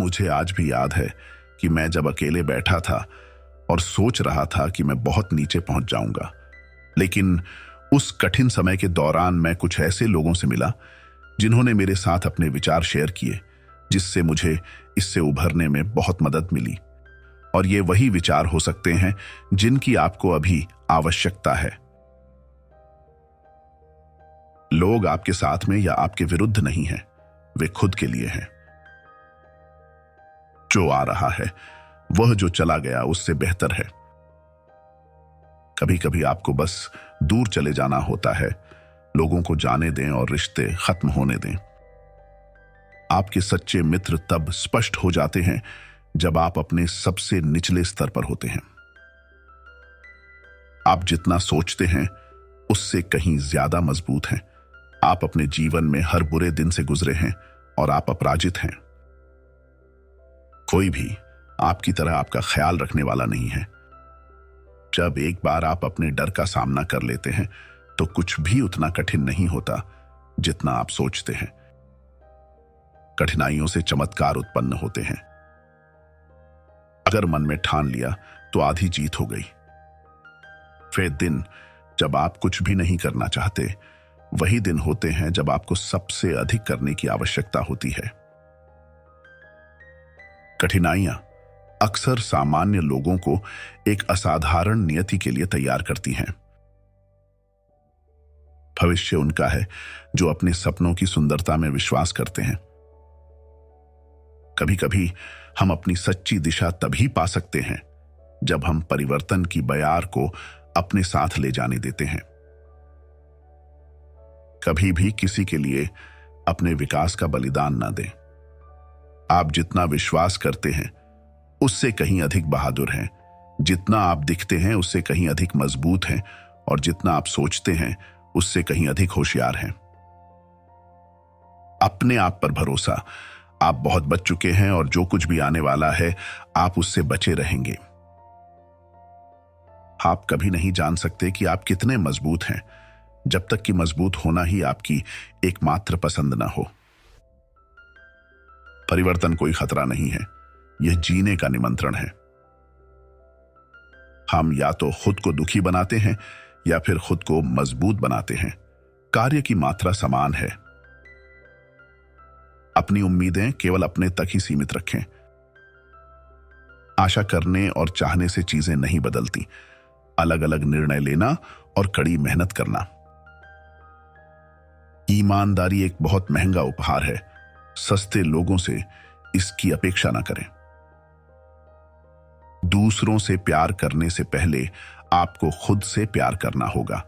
मुझे आज भी याद है कि मैं जब अकेले बैठा था और सोच रहा था कि मैं बहुत नीचे पहुंच जाऊंगा, लेकिन उस कठिन समय के दौरान मैं कुछ ऐसे लोगों से मिला जिन्होंने मेरे साथ अपने विचार शेयर किए, जिससे मुझे इससे उभरने में बहुत मदद मिली। और ये वही विचार हो सकते हैं जिनकी आपको अभी आवश्यकता है। लोग आपके साथ में या आपके विरुद्ध नहीं हैं, वे खुद के लिए हैं। जो आ रहा है वह जो चला गया उससे बेहतर है। कभी कभी आपको बस दूर चले जाना होता है, लोगों को जाने दें और रिश्ते खत्म होने दें। आपके सच्चे मित्र तब स्पष्ट हो जाते हैं जब आप अपने सबसे निचले स्तर पर होते हैं। आप जितना सोचते हैं उससे कहीं ज्यादा मजबूत हैं। आप अपने जीवन में हर बुरे दिन से गुजरे हैं और आप अपराजित हैं। कोई भी आपकी तरह आपका ख्याल रखने वाला नहीं है। जब एक बार आप अपने डर का सामना कर लेते हैं तो कुछ भी उतना कठिन नहीं होता जितना आप सोचते हैं। कठिनाइयों से चमत्कार उत्पन्न होते हैं। अगर मन में ठान लिया तो आधी जीत हो गई। वे दिन जब आप कुछ भी नहीं करना चाहते, वही दिन होते हैं जब आपको सबसे अधिक करने की आवश्यकता होती है। कठिनाइयां अक्सर सामान्य लोगों को एक असाधारण नियति के लिए तैयार करती हैं। भविष्य उनका है जो अपने सपनों की सुंदरता में विश्वास करते हैं। कभी कभी हम अपनी सच्ची दिशा तभी पा सकते हैं जब हम परिवर्तन की बयार को अपने साथ ले जाने देते हैं। कभी भी किसी के लिए अपने विकास का बलिदान ना दें। आप जितना विश्वास करते हैं उससे कहीं अधिक बहादुर हैं। जितना आप दिखते हैं उससे कहीं अधिक मजबूत हैं, और जितना आप सोचते हैं उससे कहीं अधिक होशियार हैं। अपने आप पर भरोसा। आप बहुत बच चुके हैं और जो कुछ भी आने वाला है आप उससे बचे रहेंगे। आप कभी नहीं जान सकते कि आप कितने मजबूत हैं जब तक कि मजबूत होना ही आपकी एकमात्र पसंद ना हो। परिवर्तन कोई खतरा नहीं है, यह जीने का निमंत्रण है। हम या तो खुद को दुखी बनाते हैं या फिर खुद को मजबूत बनाते हैं। कार्य की मात्रा समान है। अपनी उम्मीदें केवल अपने तक ही सीमित रखें। आशा करने और चाहने से चीजें नहीं बदलती। अलग अलग निर्णय लेना और कड़ी मेहनत करना। ईमानदारी एक बहुत महंगा उपहार है। सस्ते लोगों से इसकी अपेक्षा ना करें। दूसरों से प्यार करने से पहले आपको खुद से प्यार करना होगा।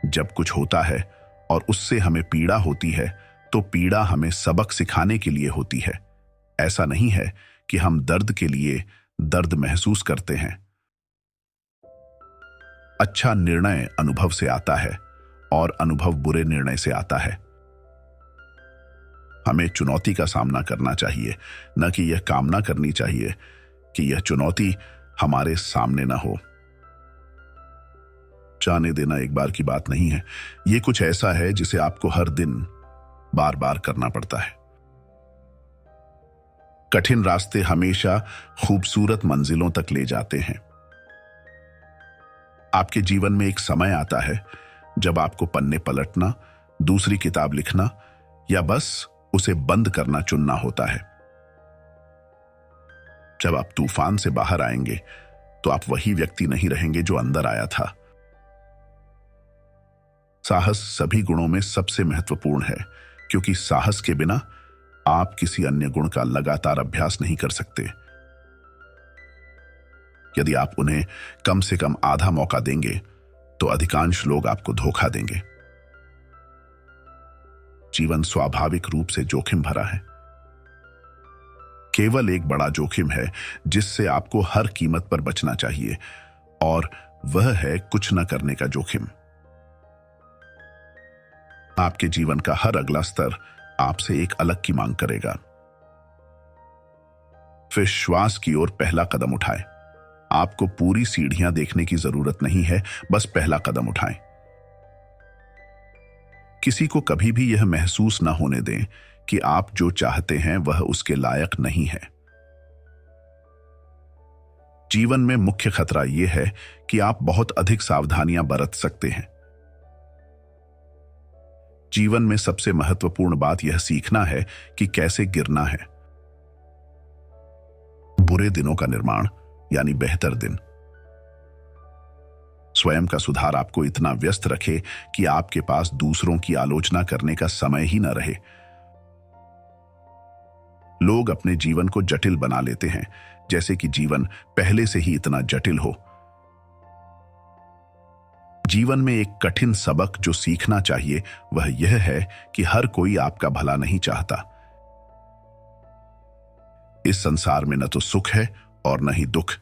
जब कुछ होता है और उससे हमें पीड़ा होती है तो पीड़ा हमें सबक सिखाने के लिए होती है। ऐसा नहीं है कि हम दर्द के लिए दर्द महसूस करते हैं। अच्छा निर्णय अनुभव से आता है और अनुभव बुरे निर्णय से आता है। हमें चुनौती का सामना करना चाहिए, न कि यह कामना करनी चाहिए कि यह चुनौती हमारे सामने ना हो। जाने देना एक बार की बात नहीं है। यह कुछ ऐसा है जिसे आपको हर दिन बार बार करना पड़ता है। कठिन रास्ते हमेशा खूबसूरत मंजिलों तक ले जाते हैं। आपके जीवन में एक समय आता है जब आपको पन्ने पलटना, दूसरी किताब लिखना या बस उसे बंद करना चुनना होता है। जब आप तूफान से बाहर आएंगे तो आप वही व्यक्ति नहीं रहेंगे जो अंदर आया था। साहस सभी गुणों में सबसे महत्वपूर्ण है, क्योंकि साहस के बिना आप किसी अन्य गुण का लगातार अभ्यास नहीं कर सकते। यदि आप उन्हें कम से कम आधा मौका देंगे तो अधिकांश लोग आपको धोखा देंगे। जीवन स्वाभाविक रूप से जोखिम भरा है। केवल एक बड़ा जोखिम है जिससे आपको हर कीमत पर बचना चाहिए, और वह है कुछ न करने का जोखिम। आपके जीवन का हर अगला स्तर आपसे एक अलग की मांग करेगा। विश्वास की ओर पहला कदम उठाएं। आपको पूरी सीढ़ियां देखने की जरूरत नहीं है, बस पहला कदम उठाएं। किसी को कभी भी यह महसूस ना होने दें कि आप जो चाहते हैं वह उसके लायक नहीं है। जीवन में मुख्य खतरा यह है कि आप बहुत अधिक सावधानियां बरत सकते हैं। जीवन में सबसे महत्वपूर्ण बात यह सीखना है कि कैसे गिरना है। बुरे दिनों का निर्माण यानी बेहतर दिन। स्वयं का सुधार आपको इतना व्यस्त रखे कि आपके पास दूसरों की आलोचना करने का समय ही न रहे। लोग अपने जीवन को जटिल बना लेते हैं, जैसे कि जीवन पहले से ही इतना जटिल हो। जीवन में एक कठिन सबक जो सीखना चाहिए वह यह है कि हर कोई आपका भला नहीं चाहता। इस संसार में न तो सुख है और न ही दुख।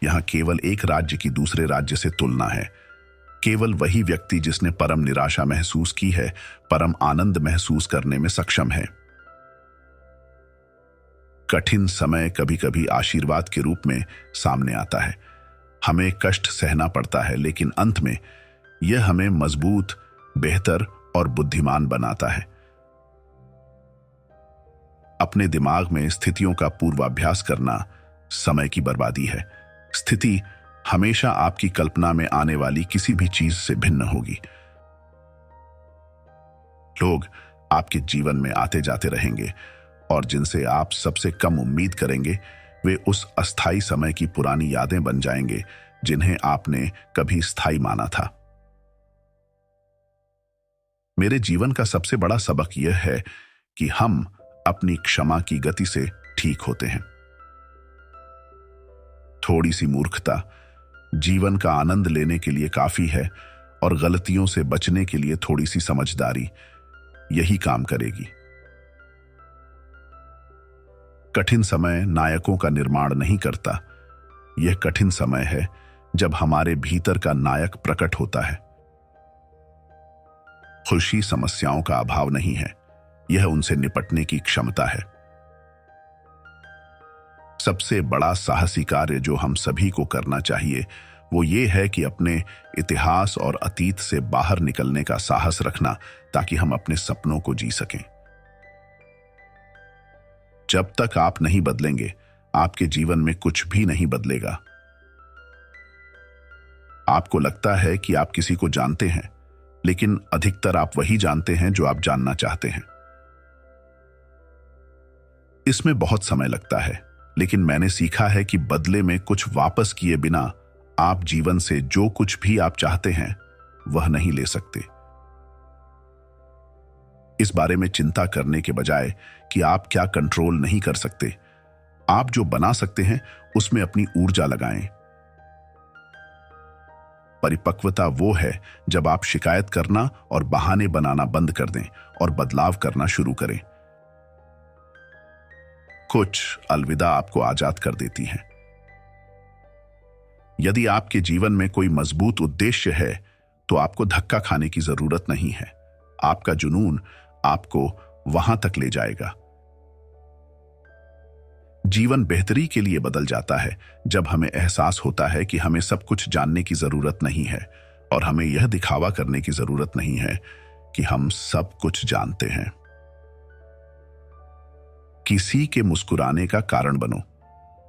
यहां केवल एक राज्य की दूसरे राज्य से तुलना है। केवल वही व्यक्ति जिसने परम निराशा महसूस की है, परम आनंद महसूस करने में सक्षम है। कठिन समय कभी कभी आशीर्वाद के रूप में सामने आता है। हमें कष्ट सहना पड़ता है, लेकिन अंत में यह हमें मजबूत, बेहतर और बुद्धिमान बनाता है। अपने दिमाग में स्थितियों का पूर्वाभ्यास करना समय की बर्बादी है। स्थिति हमेशा आपकी कल्पना में आने वाली किसी भी चीज से भिन्न होगी। लोग आपके जीवन में आते जाते रहेंगे और जिनसे आप सबसे कम उम्मीद करेंगे वे उस अस्थाई समय की पुरानी यादें बन जाएंगे जिन्हें आपने कभी स्थायी माना था। मेरे जीवन का सबसे बड़ा सबक यह है कि हम अपनी क्षमा की गति से ठीक होते हैं। थोड़ी सी मूर्खता जीवन का आनंद लेने के लिए काफी है, और गलतियों से बचने के लिए थोड़ी सी समझदारी यही काम करेगी। कठिन समय नायकों का निर्माण नहीं करता। यह कठिन समय है जब हमारे भीतर का नायक प्रकट होता है। खुशी समस्याओं का अभाव नहीं है, यह उनसे निपटने की क्षमता है। सबसे बड़ा साहसी कार्य जो हम सभी को करना चाहिए वो ये है कि अपने इतिहास और अतीत से बाहर निकलने का साहस रखना, ताकि हम अपने सपनों को जी सकें। जब तक आप नहीं बदलेंगे, आपके जीवन में कुछ भी नहीं बदलेगा। आपको लगता है कि आप किसी को जानते हैं, लेकिन अधिकतर आप वही जानते हैं जो आप जानना चाहते हैं। इसमें बहुत समय लगता है, लेकिन मैंने सीखा है कि बदले में कुछ वापस किए बिना आप जीवन से जो कुछ भी आप चाहते हैं वह नहीं ले सकते। इस बारे में चिंता करने के बजाय कि आप क्या कंट्रोल नहीं कर सकते, आप जो बना सकते हैं उसमें अपनी ऊर्जा लगाएं। परिपक्वता वो है जब आप शिकायत करना और बहाने बनाना बंद कर दें और बदलाव करना शुरू करें। कुछ अलविदा आपको आजाद कर देती हैं। यदि आपके जीवन में कोई मजबूत उद्देश्य है तो आपको धक्का खाने की जरूरत नहीं है। आपका जुनून आपको वहां तक ले जाएगा। जीवन बेहतरी के लिए बदल जाता है जब हमें एहसास होता है कि हमें सब कुछ जानने की जरूरत नहीं है और हमें यह दिखावा करने की जरूरत नहीं है कि हम सब कुछ जानते हैं। किसी के मुस्कुराने का कारण बनो।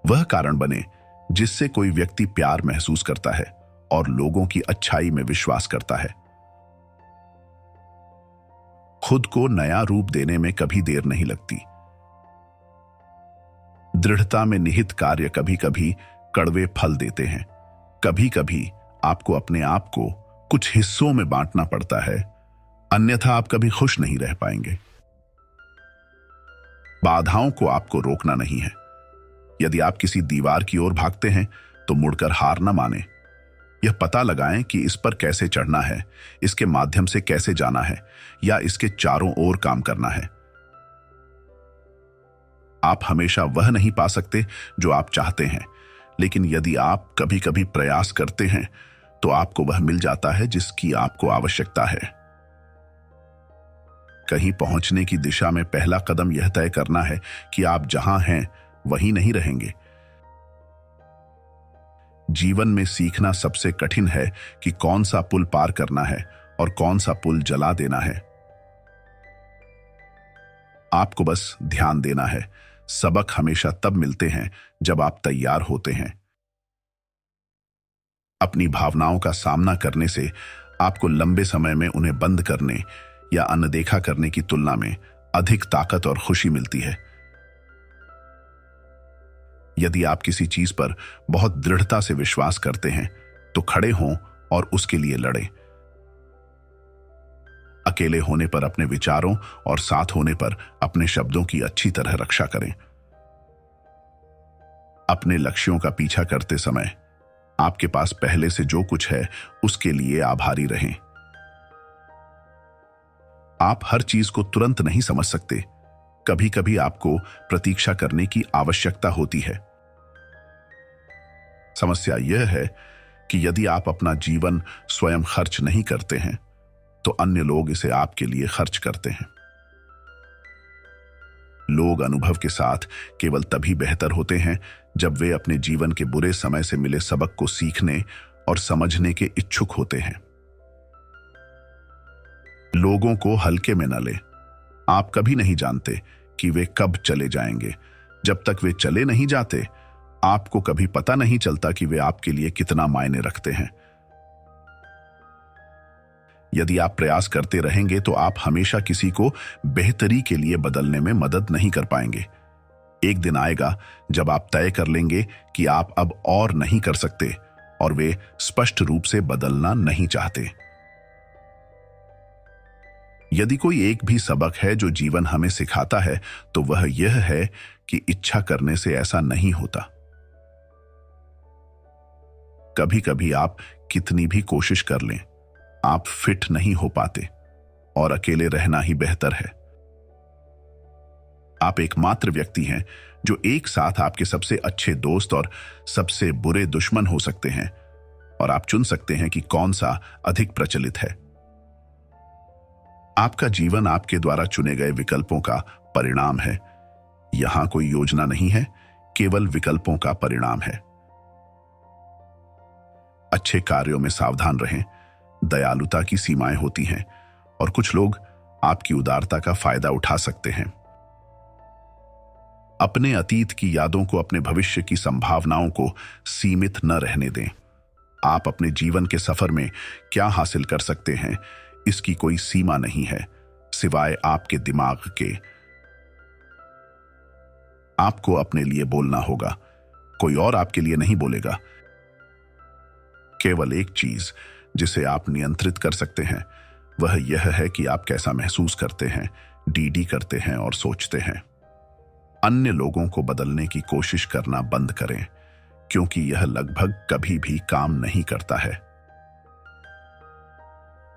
वह कारण बने जिससे कोई व्यक्ति प्यार महसूस करता है और लोगों की अच्छाई में विश्वास करता है। खुद को नया रूप देने में कभी देर नहीं लगती। दृढ़ता में निहित कार्य कभी कभी कड़वे फल देते हैं। कभी कभी आपको अपने आप को कुछ हिस्सों में बांटना पड़ता है, अन्यथा आप कभी खुश नहीं रह पाएंगे। बाधाओं को आपको रोकना नहीं है। यदि आप किसी दीवार की ओर भागते हैं तो मुड़कर हार न माने। यह पता लगाएं कि इस पर कैसे चढ़ना है, इसके माध्यम से कैसे जाना है, या इसके चारों ओर काम करना है। आप हमेशा वह नहीं पा सकते जो आप चाहते हैं, लेकिन यदि आप कभी कभी प्रयास करते हैं तो आपको वह मिल जाता है जिसकी आपको आवश्यकता है। कहीं पहुंचने की दिशा में पहला कदम यह तय करना है कि आप जहां हैं वहीं नहीं रहेंगे। जीवन में सीखना सबसे कठिन है कि कौन सा पुल पार करना है और कौन सा पुल जला देना है। आपको बस ध्यान देना है। सबक हमेशा तब मिलते हैं जब आप तैयार होते हैं। अपनी भावनाओं का सामना करने से आपको लंबे समय में उन्हें बंद करने या अनदेखा करने की तुलना में अधिक ताकत और खुशी मिलती है। यदि आप किसी चीज पर बहुत दृढ़ता से विश्वास करते हैं तो खड़े हों और उसके लिए लड़ें। अकेले होने पर अपने विचारों और साथ होने पर अपने शब्दों की अच्छी तरह रक्षा करें। अपने लक्ष्यों का पीछा करते समय आपके पास पहले से जो कुछ है उसके लिए आभारी रहें। आप हर चीज को तुरंत नहीं समझ सकते। कभी कभी आपको प्रतीक्षा करने की आवश्यकता होती है। समस्या यह है कि यदि आप अपना जीवन स्वयं खर्च नहीं करते हैं तो अन्य लोग इसे आपके लिए खर्च करते हैं। लोग अनुभव के साथ केवल तभी बेहतर होते हैं जब वे अपने जीवन के बुरे समय से मिले सबक को सीखने और समझने के इच्छुक होते हैं। लोगों को हल्के में न लें। आप कभी नहीं जानते कि वे कब चले जाएंगे। जब तक वे चले नहीं जाते, आपको कभी पता नहीं चलता कि वे आपके लिए कितना मायने रखते हैं। यदि आप प्रयास करते रहेंगे तो आप हमेशा किसी को बेहतरी के लिए बदलने में मदद नहीं कर पाएंगे। एक दिन आएगा जब आप तय कर लेंगे कि आप अब और नहीं कर सकते और वे स्पष्ट रूप से बदलना नहीं चाहते। यदि कोई एक भी सबक है जो जीवन हमें सिखाता है तो वह यह है कि इच्छा करने से ऐसा नहीं होता। कभी कभी आप कितनी भी कोशिश कर लें, आप फिट नहीं हो पाते और अकेले रहना ही बेहतर है। आप एकमात्र व्यक्ति हैं जो एक साथ आपके सबसे अच्छे दोस्त और सबसे बुरे दुश्मन हो सकते हैं, और आप चुन सकते हैं कि कौन सा अधिक प्रचलित है। आपका जीवन आपके द्वारा चुने गए विकल्पों का परिणाम है। यहां कोई योजना नहीं है, केवल विकल्पों का परिणाम है। अच्छे कार्यों में सावधान रहें। दयालुता की सीमाएं होती हैं और कुछ लोग आपकी उदारता का फायदा उठा सकते हैं। अपने अतीत की यादों को अपने भविष्य की संभावनाओं को सीमित न रहने दें। आप अपने जीवन के सफर में क्या हासिल कर सकते हैं इसकी कोई सीमा नहीं है, सिवाय आपके दिमाग के। आपको अपने लिए बोलना होगा, कोई और आपके लिए नहीं बोलेगा। केवल एक चीज जिसे आप नियंत्रित कर सकते हैं वह यह है कि आप कैसा महसूस करते हैं, डीडी करते हैं और सोचते हैं। अन्य लोगों को बदलने की कोशिश करना बंद करें, क्योंकि यह लगभग कभी भी काम नहीं करता है।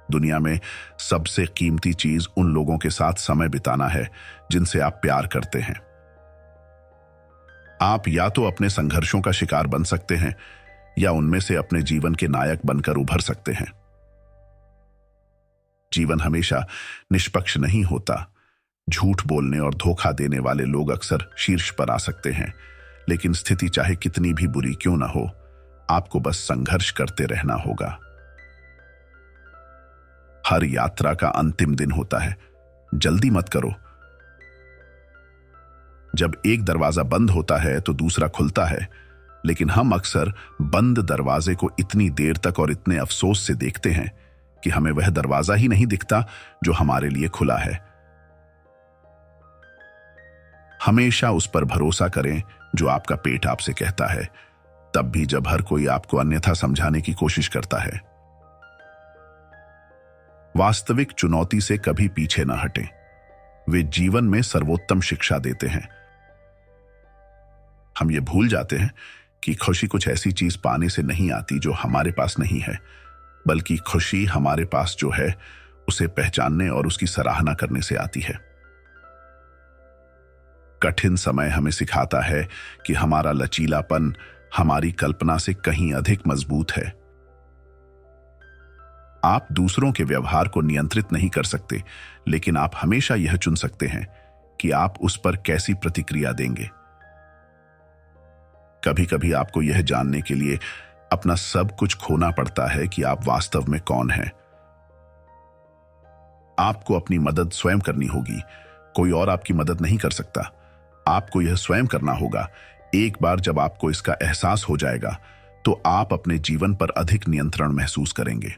दुनिया में सबसे कीमती चीज उन लोगों के साथ समय बिताना है जिनसे आप प्यार करते हैं। आप या तो अपने संघर्षों का शिकार बन सकते हैं या उनमें से अपने जीवन के नायक बनकर उभर सकते हैं। जीवन हमेशा निष्पक्ष नहीं होता। झूठ बोलने और धोखा देने वाले लोग अक्सर शीर्ष पर आ सकते हैं, लेकिन स्थिति चाहे कितनी भी बुरी क्यों ना हो, आपको बस संघर्ष करते रहना होगा। हर यात्रा का अंतिम दिन होता है, जल्दी मत करो। जब एक दरवाजा बंद होता है तो दूसरा खुलता है, लेकिन हम अक्सर बंद दरवाजे को इतनी देर तक और इतने अफसोस से देखते हैं कि हमें वह दरवाजा ही नहीं दिखता जो हमारे लिए खुला है। हमेशा उस पर भरोसा करें जो आपका पेट आपसे कहता है, तब भी जब हर कोई आपको अन्यथा समझाने की कोशिश करता है। वास्तविक चुनौती से कभी पीछे न हटें। वे जीवन में सर्वोत्तम शिक्षा देते हैं। हम ये भूल जाते हैं कि खुशी कुछ ऐसी चीज पाने से नहीं आती जो हमारे पास नहीं है, बल्कि खुशी हमारे पास जो है उसे पहचानने और उसकी सराहना करने से आती है। कठिन समय हमें सिखाता है कि हमारा लचीलापन हमारी कल्पना से कहीं अधिक मजबूत है। आप दूसरों के व्यवहार को नियंत्रित नहीं कर सकते, लेकिन आप हमेशा यह चुन सकते हैं कि आप उस पर कैसी प्रतिक्रिया देंगे। कभी कभी आपको यह जानने के लिए अपना सब कुछ खोना पड़ता है कि आप वास्तव में कौन हैं। आपको अपनी मदद स्वयं करनी होगी, कोई और आपकी मदद नहीं कर सकता। आपको यह स्वयं करना होगा। एक बार जब आपको इसका एहसास हो जाएगा तो आप अपने जीवन पर अधिक नियंत्रण महसूस करेंगे।